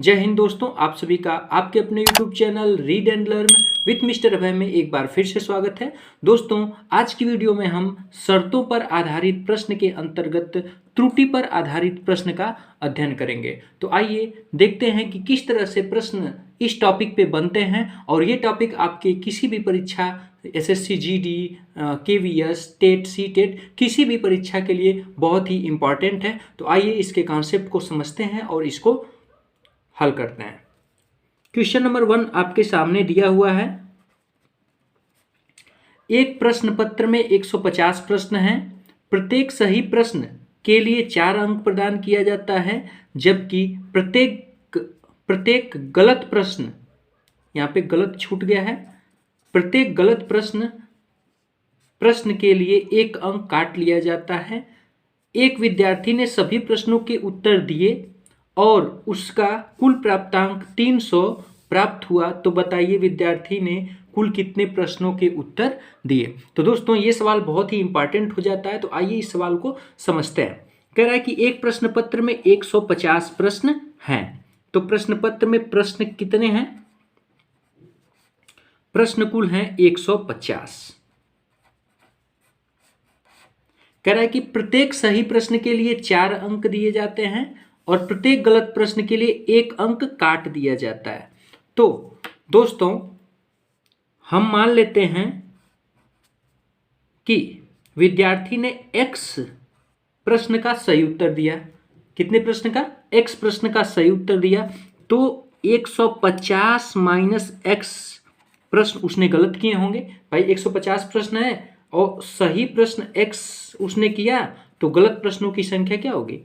जय हिंद दोस्तों, आप सभी का आपके अपने YouTube channel read and learn with mister Abhay में एक बार फिर से स्वागत है। दोस्तों, आज की वीडियो में हम शर्तों पर आधारित प्रश्न के अंतर्गत त्रुटि पर आधारित प्रश्न का अध्ययन करेंगे। तो आइए देखते हैं कि किस तरह से प्रश्न इस टॉपिक पे बनते हैं और ये टॉपिक आपके किसी भी परीक्षा SSC GD KVS TET CTET किसी भी परीक्षा के लिए बहुत ही इम्पॉर्टेंट है। तो आइए इसके कॉन्सेप्ट को समझते हैं और इसको हल करते हैं। क्वेश्चन नंबर 1 आपके सामने दिया हुआ है। एक प्रश्न पत्र में 150 प्रश्न हैं। प्रत्येक सही प्रश्न के लिए 4 अंक प्रदान किया जाता है, जबकि प्रत्येक गलत प्रश्न, यहाँ पे गलत छूट गया है, प्रत्येक गलत प्रश्न के लिए 1 अंक काट लिया जाता है। एक विद्यार्थी ने सभी प्रश्नों के उत्तर दिए और उसका कुल प्राप्तांक 300 प्राप्त हुआ, तो बताइए विद्यार्थी ने कुल कितने प्रश्नों के उत्तर दिए। तो दोस्तों, ये सवाल बहुत ही इंपॉर्टेंट हो जाता है। तो आइए इस सवाल को समझते हैं। कह रहा है कि एक प्रश्न पत्र में 150 प्रश्न हैं। तो प्रश्न पत्र में प्रश्न कितने हैं? प्रश्न कुल हैं 150। कह रहा है कि प्रत्येक सही प्रश्न के लिए 4 अंक दिए जाते हैं और प्रत्येक गलत प्रश्न के लिए 1 अंक काट दिया जाता है। तो दोस्तों, हम मान लेते हैं कि विद्यार्थी ने x प्रश्न का सही उत्तर दिया। कितने प्रश्न का? x प्रश्न का सही उत्तर दिया। तो 150 माइनस x प्रश्न उसने गलत किए होंगे। भाई 150 प्रश्न है और सही प्रश्न x उसने किया, तो गलत प्रश्नों की संख्या क्या होगी?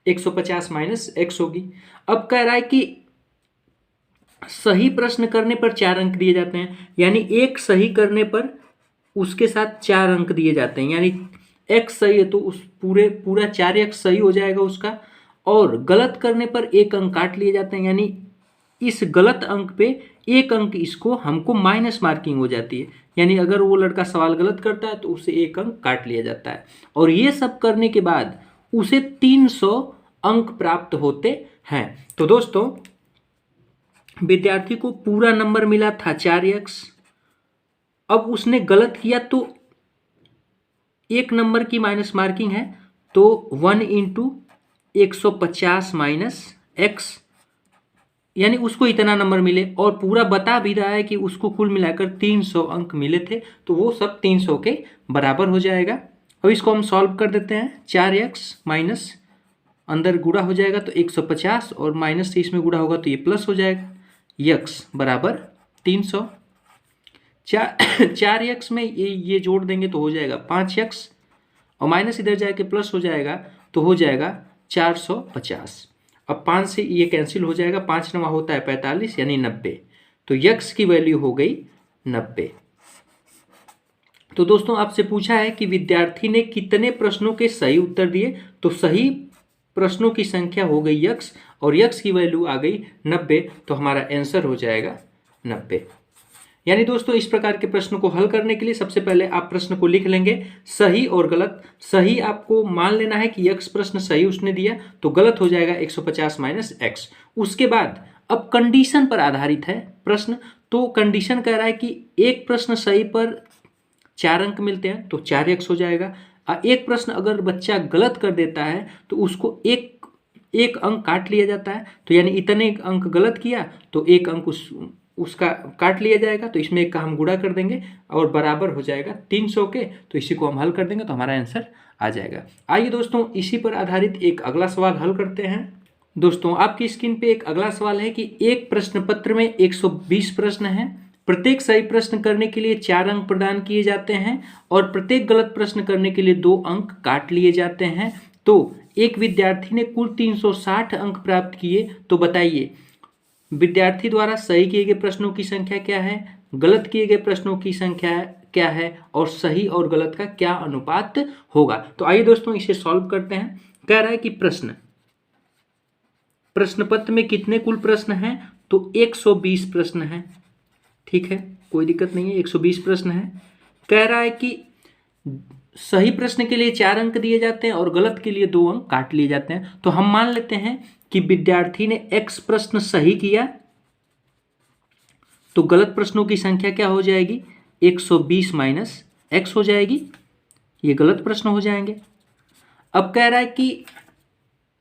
150 माइनस x होगी। अब कह रहा है कि सही प्रश्न करने पर 4 अंक दिए जाते हैं, यानी एक सही करने पर उसके साथ 4 अंक दिए जाते हैं। यानी x सही है तो उस पूरा 4x सही हो जाएगा उसका, और गलत करने पर 1 अंक काट लिए जाते हैं। यानी इस गलत अंक पे 1 अंक इसको हमको माइनस मार्किंग हो जाती है। यानी अगर वो लड़का सवाल गलत करता है तो उसे 1 अंक काट लिया जाता है। और ये सब करने के बाद उसे 300 अंक प्राप्त होते हैं। तो दोस्तों, विद्यार्थी को पूरा नंबर मिला था 4x। अब उसने गलत किया तो 1 नंबर की माइनस मार्किंग है, तो 1 इंटू 150 माइनस x, यानी उसको इतना नंबर मिले। और पूरा बता भी रहा है कि उसको कुल मिलाकर 300 अंक मिले थे, तो वो सब 300 के बराबर हो जाएगा। अब इसको हम सॉल्व कर देते हैं। 4x माइनस अंदर गुणा हो जाएगा तो 150, और माइनस से इसमें गुणा होगा तो ये प्लस हो जाएगा। x बराबर 300। 4x में ये जोड़ देंगे तो हो जाएगा 5x, और माइनस इधर जाके प्लस हो जाएगा तो हो जाएगा 450। अब 5 से ये कैंसिल हो जाएगा, 5 नवा होता है 45, यानी 90। तो x की वैल्यू हो गई 90। तो दोस्तों, आपसे पूछा है कि विद्यार्थी ने कितने प्रश्नों के सही उत्तर दिए। तो सही प्रश्नों की संख्या हो गई x, और x की वैल्यू आ गई 90। तो हमारा आंसर हो जाएगा 90। यानी दोस्तों, इस प्रकार के प्रश्न को हल करने के लिए सबसे पहले आप प्रश्न को लिख लेंगे, सही और गलत। सही आपको मान लेना है कि x प्रश्न सही उसने दिया, तो गलत हो जाएगा 150 माइनस x। उसके बाद अब कंडीशन पर आधारित है प्रश्न। तो कंडीशन कह रहा है कि एक प्रश्न सही पर 4 अंक मिलते हैं, तो 4x हो जाएगा। एक प्रश्न अगर बच्चा गलत कर देता है तो उसको एक अंक काट लिया जाता है। तो यानी इतने अंक गलत किया तो 1 अंक उसका काट लिया जाएगा। तो इसमें 1 का हम गुणा कर देंगे और बराबर हो जाएगा 300 के। तो इसी को हम हल कर देंगे तो हमारा आंसर आ जाएगा। आइए दोस्तों, इसी पर आधारित एक अगला सवाल हल करते हैं। दोस्तों, आपकी स्क्रीन पे एक अगला सवाल है कि एक प्रश्न पत्र में 120 प्रश्न हैं। प्रत्येक सही प्रश्न करने के लिए 4 अंक प्रदान किए जाते हैं और प्रत्येक गलत प्रश्न करने के लिए 2 अंक काट लिए जाते हैं। तो एक विद्यार्थी ने कुल 360 अंक प्राप्त किए। तो बताइए विद्यार्थी द्वारा सही किए गए प्रश्नों की संख्या क्या है, गलत किए गए प्रश्नों की संख्या क्या है, और सही और गलत का क्या अनुपात होगा। तो आइए दोस्तों, इसे सॉल्व करते हैं। कह रहा है कि प्रश्न पत्र में कितने कुल प्रश्न हैं? तो 120 प्रश्न हैं। ठीक है, कोई दिक्कत नहीं है, 120 प्रश्न है। कह रहा है कि सही प्रश्न के लिए 4 अंक दिए जाते हैं और गलत के लिए 2 अंक काट लिए जाते हैं। तो हम मान लेते हैं कि विद्यार्थी ने x प्रश्न सही किया तो गलत प्रश्नों की संख्या क्या हो जाएगी, 120 माइनस x हो जाएगी। ये गलत प्रश्न हो जाएंगे। अब कह रहा है कि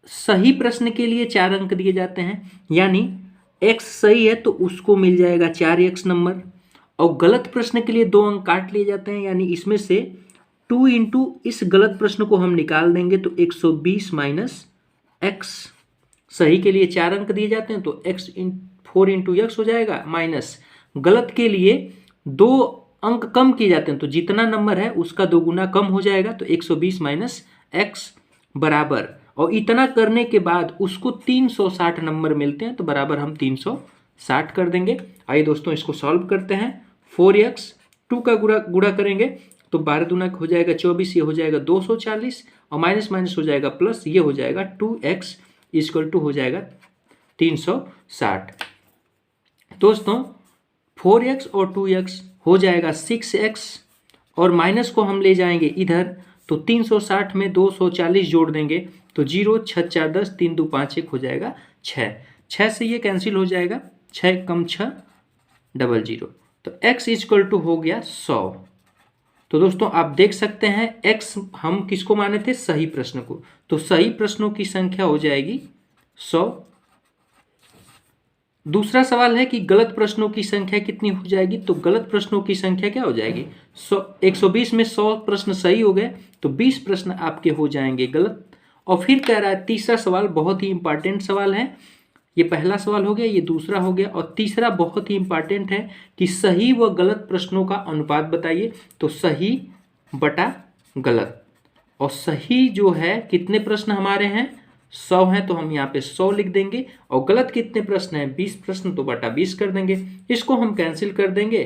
सही प्रश्न के लिए 4 अंक दिए जाते हैं, यानी x सही है तो उसको मिल जाएगा 4x नंबर, और गलत प्रश्न के लिए 2 अंक काट लिए जाते हैं, यानी इसमें से 2 इंटू इस गलत प्रश्न को हम निकाल देंगे तो 120 माइनस x। सही के लिए 4 अंक दिए जाते हैं तो 4 इंटू एक्स हो जाएगा, माइनस गलत के लिए 2 अंक कम किए जाते हैं तो जितना नंबर है उसका 2 गुना कम हो जाएगा, तो 120 माइनस x बराबर, और इतना करने के बाद उसको 360 नंबर मिलते हैं तो बराबर हम 360 कर देंगे। आइए दोस्तों इसको सॉल्व करते हैं। 4x 2 का गुणा करेंगे तो 12 दूना हो जाएगा 24, ये हो जाएगा 240, और माइनस माइनस हो जाएगा प्लस, ये हो जाएगा 2x इक्वल टू हो जाएगा 360। दोस्तों 4x और 2x हो जाएगा 6x, और माइनस को हम ले जाएंगे इधर तो 360 में 240 जोड़ देंगे तो 0 6 4 10 3 2 5 1 हो जाएगा 6 से ये कैंसिल हो जाएगा, 6 कम 6 00, तो x इक्वल टू हो गया 100। तो दोस्तों आप देख सकते हैं x हम किसको माने थे, सही प्रश्न को, तो सही प्रश्नों की संख्या हो जाएगी 100। दूसरा सवाल है कि गलत प्रश्नों की संख्या कितनी हो जाएगी, तो गलत प्रश्नों की संख्या क्या हो जाएगी, 120 में 100 प्रश्न सही हो गए तो 20 प्रश्न आपके हो जाएंगे गलत। और फिर कह रहा है तीसरा सवाल बहुत ही इंपॉर्टेंट सवाल है, ये पहला सवाल हो गया, ये दूसरा हो गया, और तीसरा बहुत ही इंपॉर्टेंट है कि सही व गलत प्रश्नों का अनुपात बताइए। तो सही बटा गलत, और सही जो है कितने प्रश्न हमारे हैं, 100 हैं तो हम यहाँ पे 100 लिख देंगे, और गलत कितने प्रश्न हैं, 20 प्रश्न, तो बटा 20 कर देंगे। इसको हम कैंसिल कर देंगे,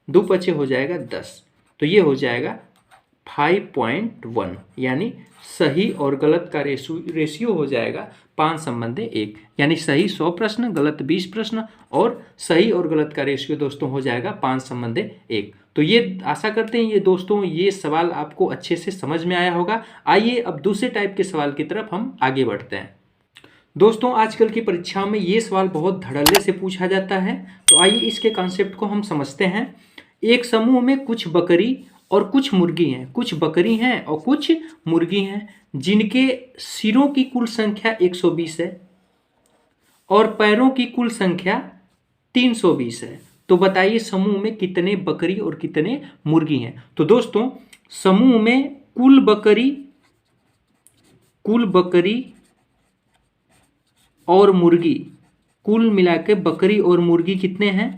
2 पचे हो जाएगा 10, तो ये हो जाएगा 5.1, यानी सही और गलत का रेशियो हो जाएगा 5:1, यानी सही 100 प्रश्न, गलत 20 प्रश्न, और सही और गलत का रेशियो दोस्तों हो जाएगा 5:1। तो ये आशा करते हैं ये दोस्तों ये सवाल आपको अच्छे से समझ में आया होगा। आइए अब दूसरे टाइप के सवाल की तरफ हम आगे बढ़ते हैं। दोस्तों आजकल की परीक्षाओं में ये सवाल बहुत धड़ल्ले से पूछा जाता है, तो आइए इसके कॉन्सेप्ट को हम समझते हैं। एक समूह में कुछ बकरी और कुछ मुर्गी हैं, कुछ बकरी हैं और कुछ मुर्गी हैं, जिनके सिरों की कुल संख्या 120 है और पैरों की कुल संख्या 320 है। तो बताइए समूह में कितने बकरी और कितने मुर्गी हैं। तो दोस्तों समूह में कुल बकरी और मुर्गी, कुल मिलाकर बकरी और मुर्गी कितने हैं,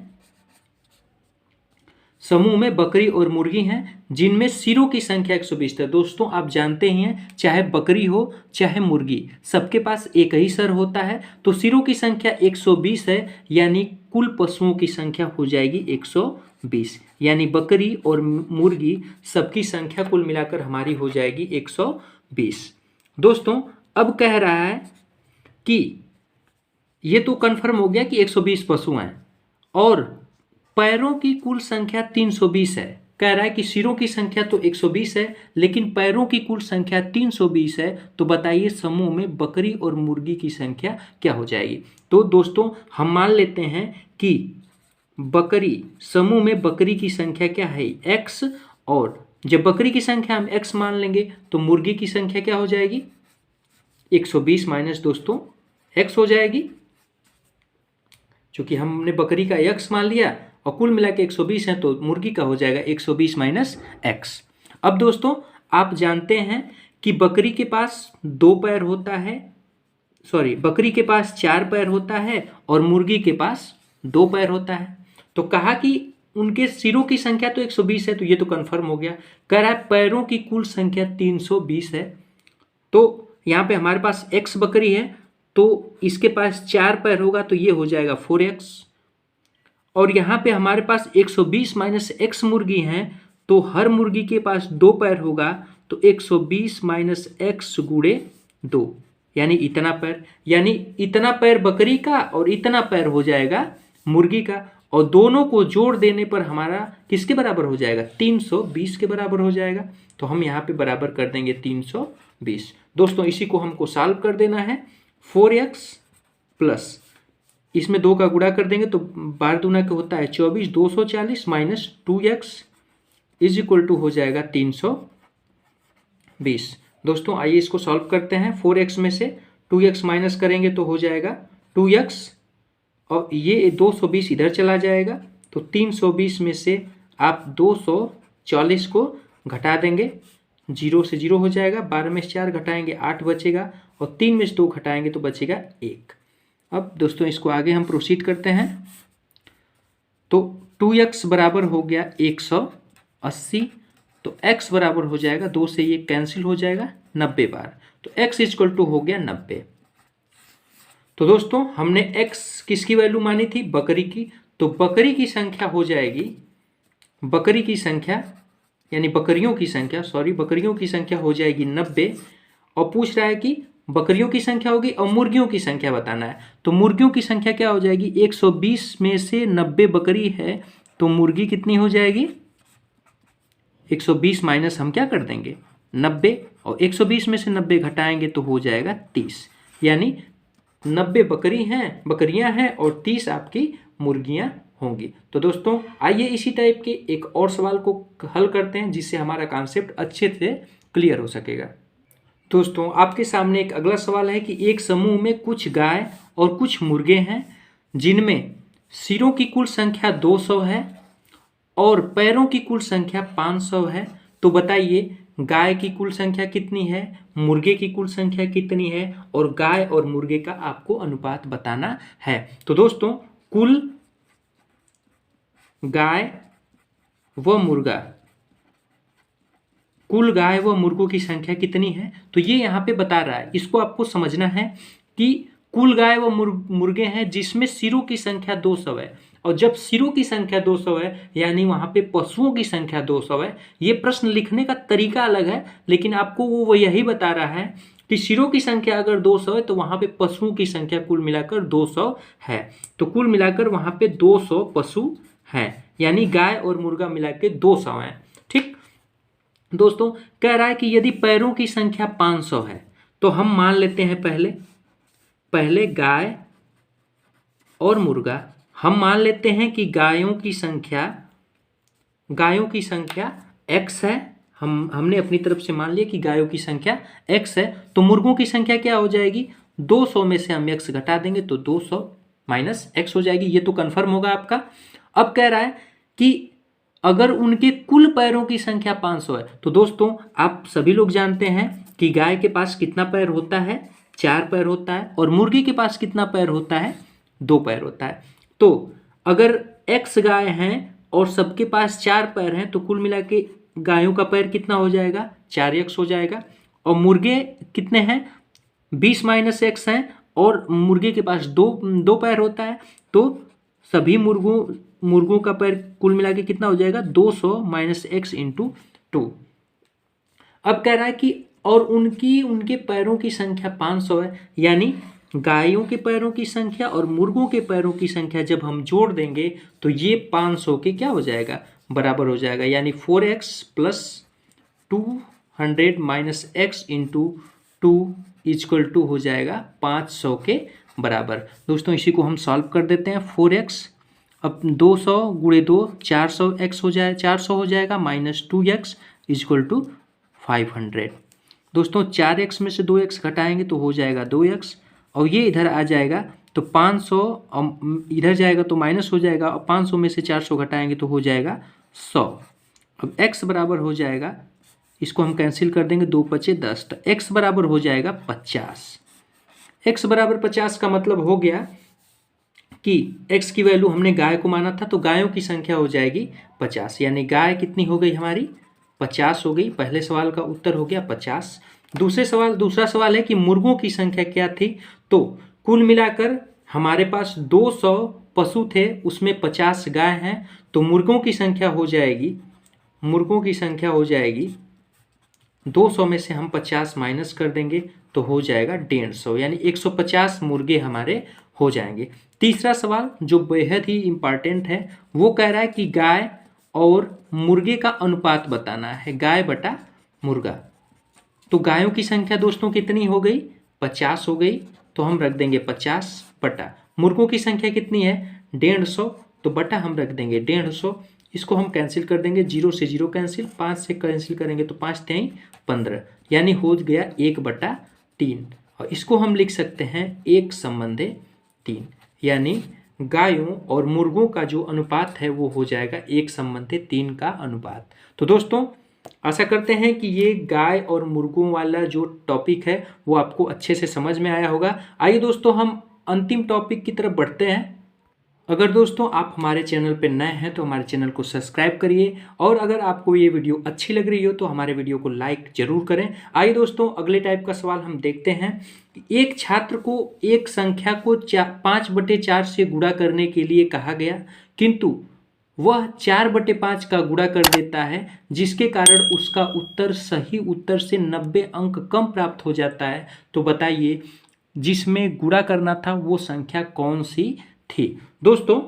समूह में बकरी और मुर्गी हैं जिनमें सिरों की संख्या 120 है। दोस्तों आप जानते ही हैं चाहे बकरी हो चाहे मुर्गी सबके पास एक ही सर होता है, तो सिरों की संख्या 120 है, यानी कुल पशुओं की संख्या हो जाएगी 120, यानी बकरी और मुर्गी सबकी संख्या कुल मिलाकर हमारी हो जाएगी 120। दोस्तों अब कह रहा है कि ये तो कन्फर्म हो गया कि 120 पशु हैं और पैरों की कुल संख्या 320 है। कह रहा है कि सिरों की संख्या तो 120 है लेकिन पैरों की कुल संख्या 320 है, तो बताइए समूह में बकरी और मुर्गी की संख्या क्या हो जाएगी। तो दोस्तों हम मान लेते हैं कि बकरी, समूह में बकरी की संख्या क्या है x, और जब बकरी की संख्या हम x मान लेंगे तो मुर्गी की संख्या क्या हो जाएगी 120 माइनस दोस्तों x हो जाएगी, चूंकि हमने बकरी का x मान लिया और कुल मिला के 120 है तो मुर्गी का हो जाएगा 120 माइनस x। अब दोस्तों आप जानते हैं कि बकरी के पास 2 पैर होता है, बकरी के पास 4 पैर होता है और मुर्गी के पास 2 पैर होता है। तो कहा कि उनके सिरों की संख्या तो 120 है, तो ये तो कंफर्म हो गया। कह रहा है पैरों की कुल संख्या 320 है, तो यहाँ पे हमारे पास x बकरी है तो इसके पास 4 पैर होगा तो ये हो जाएगा 4x, और यहाँ पे हमारे पास 120 माइनस x मुर्गी हैं तो हर मुर्गी के पास 2 पैर होगा तो 120 माइनस x गुणे 2, यानी इतना पैर, यानी इतना पैर बकरी का और इतना पैर हो जाएगा मुर्गी का, और दोनों को जोड़ देने पर हमारा किसके बराबर हो जाएगा 320 के बराबर हो जाएगा। तो हम यहाँ पे बराबर कर देंगे 320। दोस्तों इसी को हमको सॉल्व कर देना है। 4x प्लस इसमें 2 का गुणा कर देंगे तो 12 दूना का होता है 24, 240 minus 2x is equal to हो जाएगा 320। दोस्तों आइए इसको सॉल्व करते हैं। 4x में से 2x माइनस करेंगे तो हो जाएगा 2x और ये 220 इधर चला जाएगा तो 320 में से आप 240 को घटा देंगे, 0 से 0 हो जाएगा, 12 में से 4 घटाएंगे 8 बचेगा और 3 में से 2 घटाएंगे तो बचेगा 1। अब दोस्तों इसको आगे हम प्रोसीड करते हैं तो 2x बराबर हो गया 180 तो x बराबर हो जाएगा 2 से ये कैंसिल हो जाएगा 90 बार तो x इक्वल टू हो गया 90। तो दोस्तों हमने x किसकी वैल्यू मानी थी? बकरी की। तो बकरी की संख्या हो जाएगी, बकरी की संख्या यानी बकरियों की संख्या, बकरियों की संख्या हो जाएगी 90 और पूछ रहा है कि बकरियों की संख्या होगी और मुर्गियों की संख्या बताना है। तो मुर्गियों की संख्या क्या हो जाएगी? 120 में से 90 बकरी है तो मुर्गी कितनी हो जाएगी? 120 माइनस हम क्या कर देंगे 90 और 120 में से 90 घटाएंगे तो हो जाएगा 30, यानी 90 बकरियां हैं और 30 आपकी मुर्गियां होंगी। तो दोस्तों आइए इसी टाइप के एक और सवाल को हल करते हैं जिससे हमारा कॉन्सेप्ट अच्छे से क्लियर हो सकेगा। दोस्तों आपके सामने एक अगला सवाल है कि एक समूह में कुछ गाय और कुछ मुर्गे हैं जिनमें सिरों की कुल संख्या 200 है और पैरों की कुल संख्या 500 है। तो बताइए गाय की कुल संख्या कितनी है, मुर्गे की कुल संख्या कितनी है और गाय और मुर्गे का आपको अनुपात बताना है। तो दोस्तों कुल गाय व मुर्गों की संख्या कितनी है तो ये यहाँ पे बता रहा है। इसको आपको समझना है कि कुल गाय व मुर्गे हैं जिसमें सिरों की संख्या 200 है और जब सिरों की संख्या 200 है यानी वहाँ पे पशुओं की संख्या 200 है। ये प्रश्न लिखने का तरीका अलग है लेकिन आपको वो यही बता रहा है कि सिरों की संख्या अगर 200 है तो वहाँ पे पशुओं की संख्या कुल मिलाकर 200 है। तो कुल मिलाकर वहाँ पे 200 पशु हैं यानी गाय और मुर्गा मिला के 200 हैं। ठीक दोस्तों कह रहा है कि यदि पैरों की संख्या 500 है तो हम मान लेते हैं पहले गाय और मुर्गा, हम मान लेते हैं कि गायों की संख्या x है। हमने अपनी तरफ से मान लिया कि गायों की संख्या x है तो मुर्गों की संख्या क्या हो जाएगी? 200 में से हम x घटा देंगे तो 200 माइनस x हो जाएगी। ये तो कंफर्म होगा आपका। अब कह रहा है कि अगर उनके कुल पैरों की संख्या 500 है तो दोस्तों आप सभी लोग जानते हैं कि गाय के पास कितना पैर होता है? 4 पैर होता है और मुर्गी के पास कितना पैर होता है? 2 पैर होता है। तो अगर x गाय हैं और सबके पास 4 पैर हैं तो कुल मिला के गायों का पैर कितना हो जाएगा? 4x हो जाएगा। और मुर्गे कितने हैं? 20 माइनस x हैं और मुर्गे के पास दो पैर होता है तो सभी मुर्गों का पैर कुल मिला के कितना हो जाएगा? 200 माइनस x इंटू 2। अब कह रहा है कि और उनके पैरों की संख्या 500 है यानी गायों के पैरों की संख्या और मुर्गों के पैरों की संख्या जब हम जोड़ देंगे तो ये 500 के क्या हो जाएगा? बराबर हो जाएगा, यानी 4x plus 200 minus x into 2 equal to हो जाएगा 500 के बराबर। दोस्तों इसी को हम सॉल्व कर देते हैं। 4x अब 200 गुणे 2 400x हो जाए 400 हो जाएगा माइनस 2x इक्वल टू 500। दोस्तों 4x में से 2x घटाएंगे तो हो जाएगा 2x और ये इधर आ जाएगा तो 500 इधर जाएगा तो माइनस हो जाएगा और 500 में से 400 घटाएंगे तो हो जाएगा 100। अब x बराबर हो जाएगा, इसको हम कैंसिल कर देंगे, 2 पचे 10 तो x बराबर हो जाएगा 50। x बराबर 50 का मतलब हो गया कि x की वैल्यू हमने गाय को माना था तो गायों की संख्या हो जाएगी 50, यानी गाय कितनी हो गई हमारी? 50 हो गई। पहले सवाल का उत्तर हो गया 50। दूसरा सवाल है कि मुर्गों की संख्या क्या थी? तो कुल मिलाकर हमारे पास 200 पशु थे उसमें 50 गाय हैं तो मुर्गों की संख्या हो जाएगी 200 में से हम 50 माइनस कर देंगे तो हो जाएगा 150, यानी 150 मुर्गे हमारे हो जाएंगे। तीसरा सवाल जो बेहद ही इम्पॉर्टेंट है वो कह रहा है कि गाय और मुर्गे का अनुपात बताना है, गाय बटा मुर्गा। तो गायों की संख्या दोस्तों कितनी हो गई? 50 हो गई तो हम रख देंगे 50 बटा मुर्गों की संख्या कितनी है 150, तो बटा हम रख देंगे 150। इसको हम कैंसिल कर देंगे, 0 से 0 कैंसिल, 5 से कैंसिल करेंगे तो 5 3 15, यानी हो गया 1/3। और इसको हम लिख सकते हैं 1/3, यानी गायों और मुर्गों का जो अनुपात है वो हो जाएगा 1/3 का अनुपात। तो दोस्तों आशा करते हैं कि ये गाय और मुर्गों वाला जो टॉपिक है वो आपको अच्छे से समझ में आया होगा। आइए दोस्तों हम अंतिम टॉपिक की तरफ बढ़ते हैं। अगर दोस्तों आप हमारे चैनल पर नए हैं तो हमारे चैनल को सब्सक्राइब करिए, और अगर आपको ये वीडियो अच्छी लग रही हो तो हमारे वीडियो को लाइक जरूर करें। आइए दोस्तों अगले टाइप का सवाल हम देखते हैं। एक छात्र को एक संख्या को 5/4 से गुणा करने के लिए कहा गया, किंतु वह 4/5 का गुणा कर देता है, जिसके कारण उसका उत्तर सही उत्तर से 90 अंक कम प्राप्त हो जाता है। तो बताइए जिसमें गुणा करना था वो संख्या कौन सी थी। दोस्तों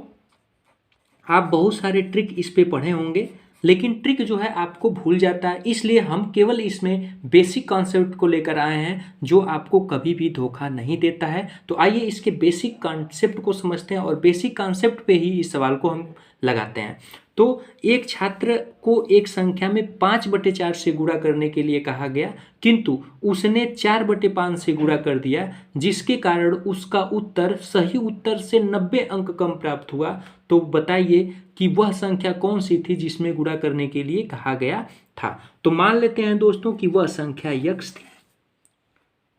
आप बहुत सारे ट्रिक इस पे पढ़े होंगे, लेकिन ट्रिक जो है आपको भूल जाता है, इसलिए हम केवल इसमें बेसिक कॉन्सेप्ट को लेकर आए हैं जो आपको कभी भी धोखा नहीं देता है। तो आइए इसके बेसिक कॉन्सेप्ट को समझते हैं और बेसिक कॉन्सेप्ट पे ही इस सवाल को हम लगाते हैं। तो एक छात्र को एक संख्या में 5/4 से गुणा करने के लिए कहा गया, किंतु उसने 4/5 से गुणा कर दिया, जिसके कारण उसका उत्तर सही उत्तर से 90 अंक कम प्राप्त हुआ। तो बताइए कि वह संख्या कौन सी थी जिसमें गुणा करने के लिए कहा गया था। तो मान लेते हैं दोस्तों कि वह संख्या x थी,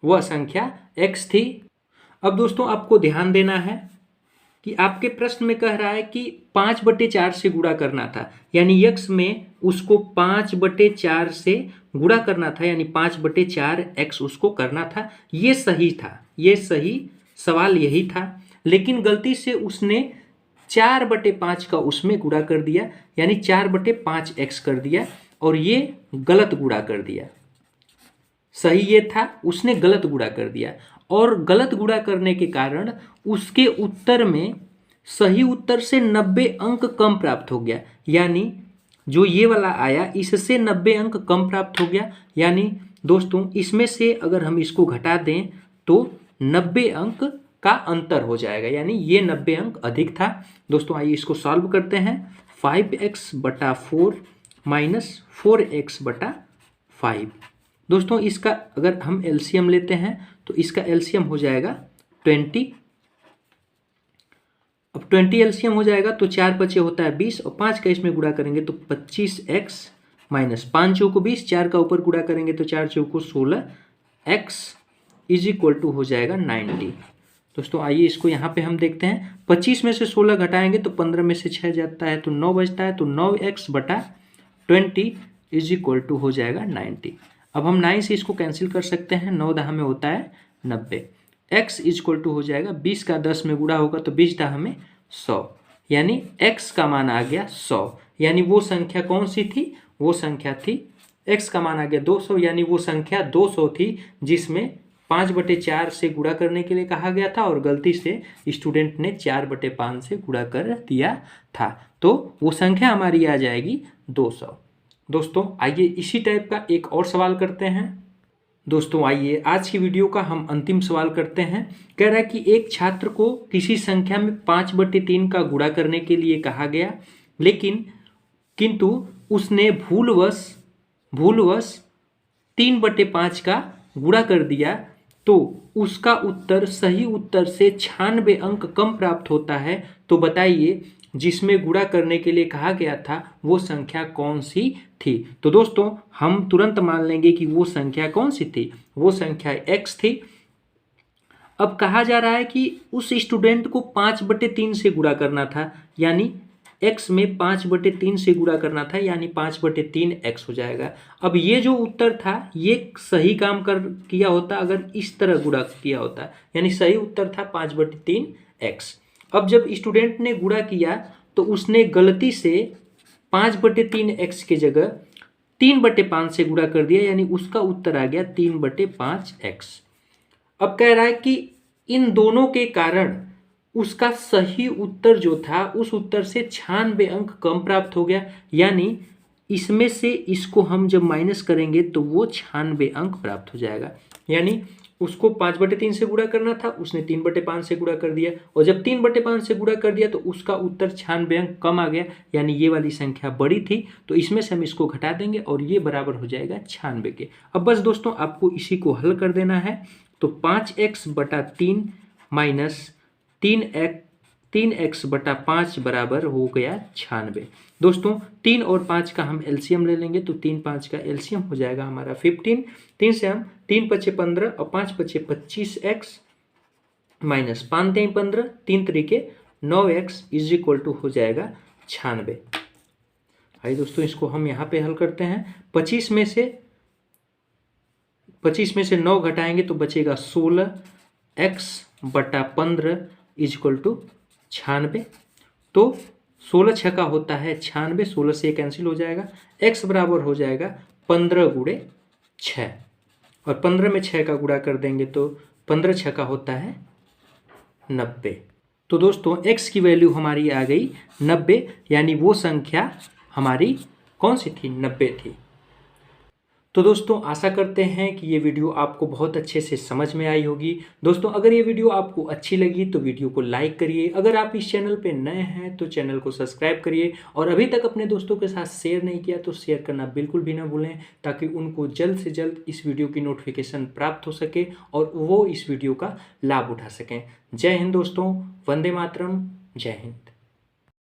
वह संख्या x थी। अब दोस्तों आपको ध्यान देना है कि आपके प्रश्न में कह रहा है कि 5/4 से गुणा करना था, यानी x में उसको 5/4 से गुणा करना था, यानी 5/4 x उसको करना था। ये सही था, ये सही सवाल यही था, लेकिन गलती से उसने 4/5 का उसमें गुणा कर दिया, यानी 4/5x कर दिया, और ये गलत गुणा कर दिया। सही ये था, उसने गलत गुणा कर दिया, और गलत गुणा करने के कारण उसके उत्तर में सही उत्तर से 90 अंक कम प्राप्त हो गया, यानी जो ये वाला आया इससे 90 अंक कम प्राप्त हो गया। यानी दोस्तों इसमें से अगर हम इसको घटा दें तो 90 अंक का अंतर हो जाएगा, यानी ये 90 अंक अधिक था। दोस्तों आइए इसको सॉल्व करते हैं। 5x/4 minus 4x/5। दोस्तों इसका अगर हम एलसीएम लेते हैं तो इसका एलसीएम हो जाएगा 20। अब 20 एलसीएम हो जाएगा तो 4 5 होता है 20, और 5 का इसमें गुणा करेंगे तो 25x माइनस 5 चौको 20, 4 का ऊपर गुणा करेंगे तो 4 चौको 16x इज इक्वल टू हो जाएगा 90। दोस्तों आइए इसको यहाँ पे हम देखते हैं। 25 में से 16 घटाएंगे तो 15 में से 6 जाता है तो 9 बचता है, तो 9x/20 इज इक्वल टू हो जाएगा 90। अब हम 9 से इसको कैंसिल कर सकते हैं, 9 10 में होता है 90। x इज इक्वल टू हो जाएगा 20 का 10 में गुणा होगा तो 20 10 में 100, यानी x का मान आ गया 100। यानी वो संख्या कौन सी थी, वो संख्या थी x का मान आ गया 200, यानी वो संख्या 200 थी जिसमें 5/4 से गुणा करने के लिए कहा गया था और गलती से स्टूडेंट ने 4/5 से गुणा कर दिया था। तो वो संख्या हमारी आ जाएगी 200। दोस्तों आइए इसी टाइप का एक और सवाल करते हैं। दोस्तों आइए आज की वीडियो का हम अंतिम सवाल करते हैं। कह रहा है कि एक छात्र को किसी संख्या में 5/3 का गुणा करने के लिए कहा गया, लेकिन किंतु उसने भूलवश 3/5 का गुणा कर दिया, तो उसका उत्तर सही उत्तर से 96 अंक कम प्राप्त होता है। तो बताइए जिसमें गुणा करने के लिए कहा गया था वो संख्या कौन सी थी। तो दोस्तों हम तुरंत मान लेंगे कि वो संख्या कौन सी थी, वो संख्या x थी। अब कहा जा रहा है कि उस स्टूडेंट को 5/3 से गुणा करना था, यानी x में 5/3 से गुणा करना था, यानी 5/3 x हो जाएगा। अब ये जो उत्तर था ये सही काम किया होता अगर इस तरह गुणा किया होता, यानी सही उत्तर था 5/3 x। अब जब स्टूडेंट ने गुणा किया तो उसने गलती से 5/3 x के जगह 3/5 से गुणा कर दिया, यानी उसका उत्तर आ गया 3/5 x। अब कह रहा है कि इन दोनों के कारण उसका सही उत्तर जो था उस उत्तर से 96 अंक कम प्राप्त हो गया, यानी इसमें से इसको हम जब माइनस करेंगे तो वो 96 अंक प्राप्त हो जाएगा। यानी उसको 5/3 से गुणा करना था, उसने 3/5 से गुणा कर दिया, और जब 3/5 से गुणा कर दिया तो उसका उत्तर 96 अंक कम आ गया, यानी ये वाली संख्या बड़ी थी, तो इसमें से हम इसको घटा देंगे और ये बराबर हो जाएगा 96 के। अब बस दोस्तों आपको इसी को हल कर देना है, तो 5x/3 माइनस 3x/5 बराबर हो गया 96। दोस्तों 3 और 5 का हम एलसीएम ले लेंगे, तो 3 5 का एलसीएम हो जाएगा हमारा 15। 3 से हम 3 5 15 और 5 5 25x माइनस 5 3 15 3 तरीके 9x इज इक्वल टू हो जाएगा 96। आइए दोस्तों इसको हम यहाँ पे हल करते हैं। 25 में से 9 घटाएंगे तो बचेगा 16x/15 इज इक्वल टू 96। तो 16 छक्का होता है 96, 16 से कैंसिल हो जाएगा, x बराबर हो जाएगा 15 गुणे 6, और 15 में 6 का गुणा कर देंगे तो 15 छक्का होता है 90। तो दोस्तों x की वैल्यू हमारी आ गई 90, यानी वो संख्या हमारी कौन सी थी, 90 थी। तो दोस्तों आशा करते हैं कि ये वीडियो आपको बहुत अच्छे से समझ में आई होगी। दोस्तों अगर ये वीडियो आपको अच्छी लगी तो वीडियो को लाइक करिए, अगर आप इस चैनल पे नए हैं तो चैनल को सब्सक्राइब करिए, और अभी तक अपने दोस्तों के साथ शेयर नहीं किया तो शेयर करना बिल्कुल भी ना भूलें, ताकि उनको जल्द से जल्द इस वीडियो की नोटिफिकेशन प्राप्त हो सके और वो इस वीडियो का लाभ उठा सकें। जय हिंद दोस्तों, वंदे मातरम, जय हिंद।